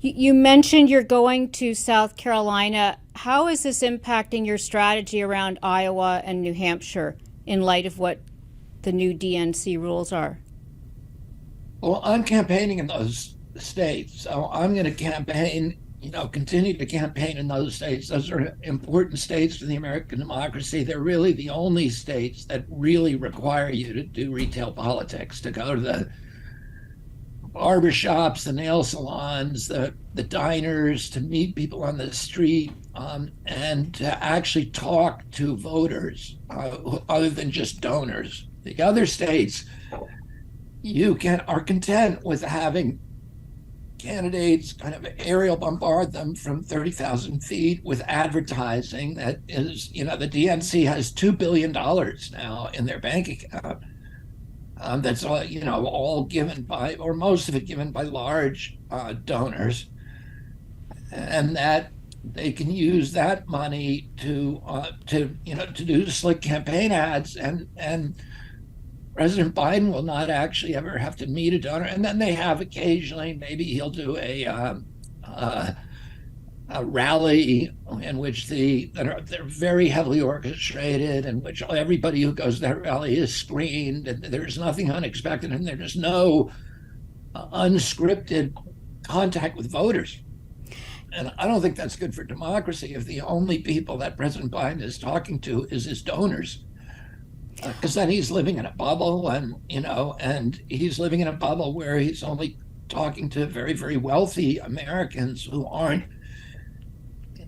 You mentioned you're going to South Carolina. How is this impacting your strategy around Iowa and New Hampshire in light of what the new DNC rules are? Well, I'm campaigning in those states, so I'm going to campaign, continue to campaign in those states. Those are important states for the American democracy. They're really the only states that really require you to do retail politics, to go to the barbershops, the nail salons, the diners, to meet people on the street, and to actually talk to voters other than just donors. The other states, are content with having candidates kind of aerial bombard them from 30,000 feet with advertising that is, the DNC has $2 billion now in their bank account. That's all, all given by, or most of it given by large donors, and that they can use that money to do slick campaign ads, and President Biden will not actually ever have to meet a donor. And then they have occasionally, maybe he'll do a rally in which they're very heavily orchestrated, in which everybody who goes to that rally is screened, and there's nothing unexpected, and there's no unscripted contact with voters. And I don't think that's good for democracy if the only people that President Biden is talking to is his donors, because then he's living in a bubble, and he's living in a bubble where he's only talking to very, very wealthy Americans who aren't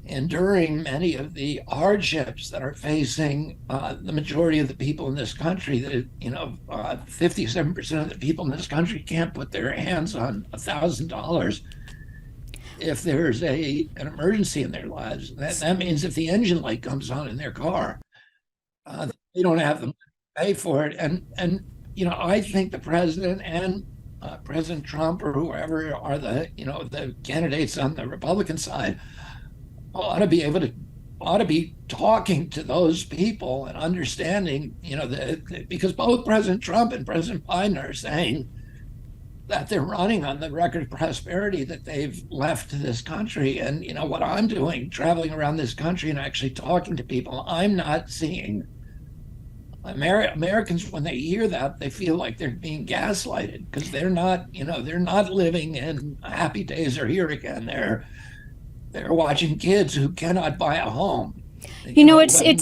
enduring many of the hardships that are facing the majority of the people in this country. That 57% of the people in this country can't put their hands on $1,000 if there's an emergency in their lives. That means if the engine light comes on in their car, they don't have the money to pay for it. I think the president and President Trump or whoever are the candidates on the Republican side ought to be talking to those people and understanding, because both President Trump and President Biden are saying that they're running on the record of prosperity that they've left to this country. And what I'm doing, traveling around this country and actually talking to people, I'm not seeing Americans, when they hear that, they feel like they're being gaslighted, because they're not living in happy days are here again. They're watching kids who cannot buy a home. It's Let